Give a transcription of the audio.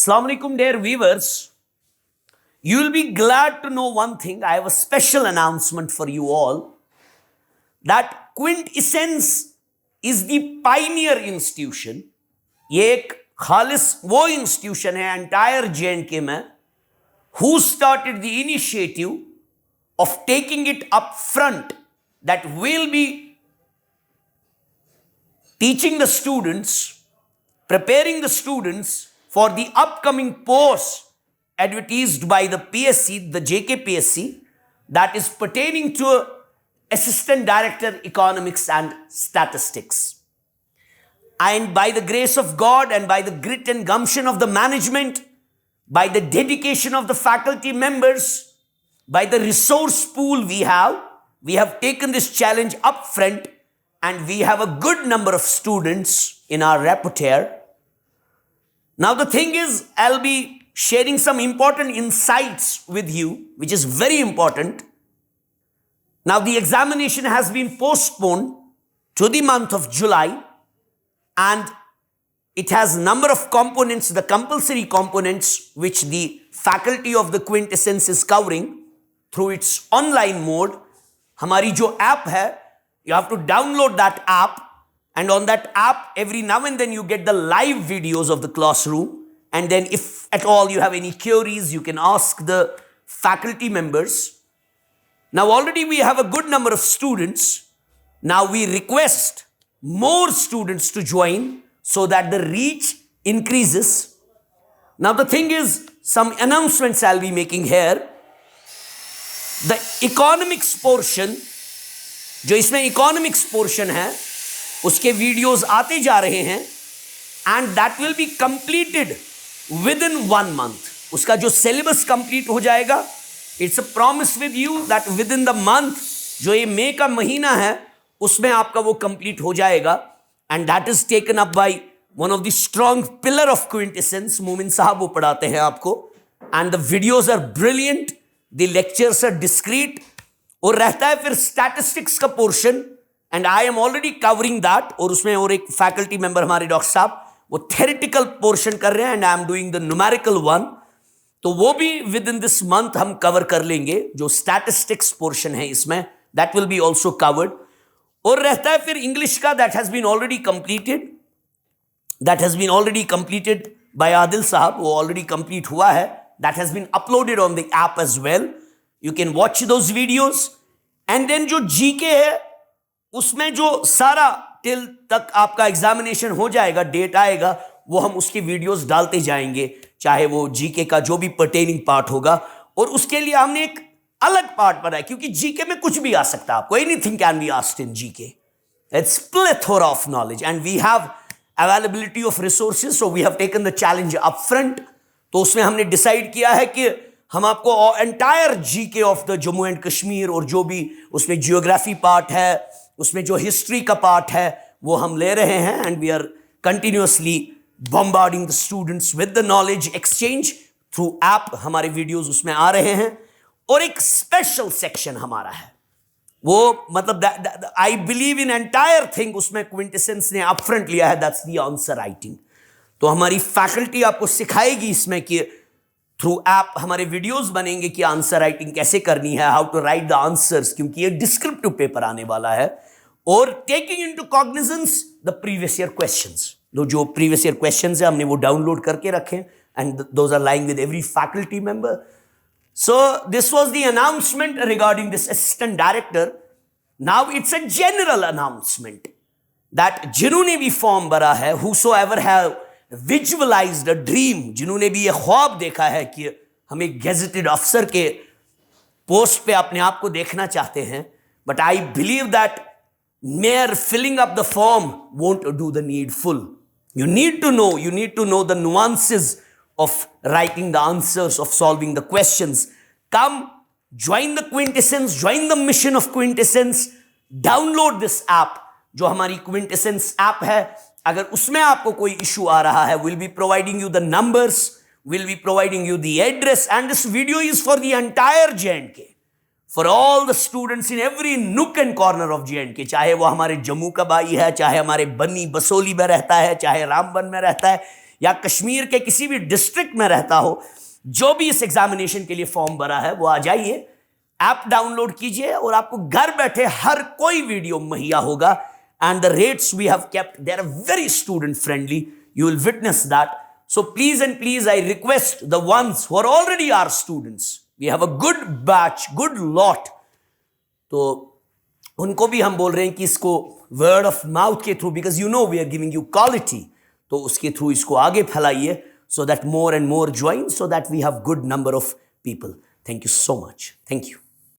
Assalamu alaikum, dear viewers. You will be glad to know one thing. I have a special announcement for you all that Quintessence is the pioneer institution. ये एक खालिस वो institution है entire J&K में who started the initiative of taking it up front that will be teaching the students, preparing the students for the upcoming post advertised by the PSC, the JK PSC, that is pertaining to Assistant Director Economics and Statistics. And by the grace of God and by the grit and gumption of the management, by the dedication of the faculty members, by the resource pool we have taken this challenge up front, and we have a good number of students in our repertoire. Now the thing is, I'll be sharing some important insights with you, which is very important. Now the examination has been postponed to the month of July, and it has number of components, the compulsory components, which the faculty of the Quintessence is covering through its online mode. हमारी जो app है, you have to download that app, and on that app, every now and then you get the live videos of the classroom, and then if at all you have any queries, you can ask the faculty members. Now already we have a good number of students. Now we request more students to join so that the reach increases. Now the thing is, some announcements I'll be making here. The economics portion, जो इसमें economics portion है, उसके videos आते जा रहे हैं, and that will be completed within 1 month. उसका जो syllabus complete हो जाएगा, it's a promise with you that within the month, जो ये मई का महीना है, उसमें आपका वो complete हो जाएगा, and that is taken up by one of the strong pillar of Quintessence, Moomin साहब वो पढ़ाते हैं आपको, and the videos are brilliant, the lectures are discreet, और रहता है फिर statistics का portion, and I am already covering that, और उसमें और एक faculty member हमारे डॉक्टर साहब वो theoretical portion कर रहे हैं, and I am doing the numerical one, तो वो भी within this month हम cover कर लेंगे, जो statistics portion है इसमें, that will be also covered. और रहता है फिर English का, that has been already completed by Adil साहब, वो already complete हुआ है, that has been uploaded on the app as well. You can watch those videos. And then जो GK है, उसमें जो सारा till तक आपका एग्जामिनेशन हो जाएगा, डेट आएगा, वो हम उसकी वीडियोस डालते जाएंगे, चाहे वो जीके का जो भी पर्टेनिंग पार्ट होगा. और उसके लिए हमने एक अलग पार्ट बनाया, क्योंकि जीके में कुछ भी आ सकता है आपको. Anything can be asked in GK. It's plethora of knowledge and we have availability of resources, so we have taken the challenge up front. तो उसमें हमने डिसाइड किया है कि हम आपको entire GK of the Jammu and Kashmir, और जो भी उसमें जियोग्राफी पार्ट है, उसमें जो हिस्ट्री का पार्ट है, वो हम ले रहे हैं. And we are continuously bombarding the students with the knowledge exchange through app. हमारे वीडियोस उसमें आ रहे हैं. और एक स्पेशल सेक्शन हमारा है, वो मतलब I believe in entire thing उसमें क्विंटेसेंस ने अपफ्रंट लिया है, दैट्स द आंसर राइटिंग. तो हमारी फैकल्टी आपको सिखाएगी इसमें कि थ्रू ऐप हमारे वीडियोस बनेंगे कि आंसर राइटिंग कैसे करनी है, how to write the answers, क्योंकि ये डिस्क्रिप्टिव पेपर आने वाला है. और taking into cognizance the previous year questions, जो प्रीवियस ईयर क्वेश्चंस है हमने वो डाउनलोड करके रखे, and those are lying with every faculty member. So this was the announcement regarding this assistant director. Now it's a general announcement that जिन्होंने भी form भरा है, whosoever have visualized a dream, जिन्होंने भी ये ख्वाब देखा है कि हम एक गेजेटेड अफसर के पोस्ट पे अपने आप को देखना चाहते हैं, but I believe that mere filling up the form won't do the needful. You need to know the nuances of writing the answers, of solving the questions. Come, join the Quintessence, join the mission of Quintessence, download this app, जो हमारी Quintessence app है. अगर उसमें आपको कोई issue आ रहा है, we'll be providing you the numbers, we'll be providing you the address, and this video is for the entire J&K, for all the students in every nook and corner of J&K, चाहे वो हमारे जम्मू का भाई है, चाहे हमारे बन्नी बसोली में रहता है, चाहे रामबन में रहता है, या कश्मीर के किसी भी डिस्ट्रिक्ट में रहता हो, जो भी इस एग्जामिनेशन के लिए फॉर्म भरा है वो आ जाइए, ऐप डाउनलोड कीजिए और आपको घर बैठे हर कोई वीडियो मुहैया होगा. And the rates we have kept, they are very student friendly. You will witness that. So please and please, I request the ones who are already our students, we have a good batch, good lot. तो उनको भी हम बोल रहे हैं कि इसको word of mouth के through, because you know we are giving you quality, तो उसके थ्रू इसको आगे फैलाइए, so that more and more join, so that we have good number of people. Thank you so much. Thank you.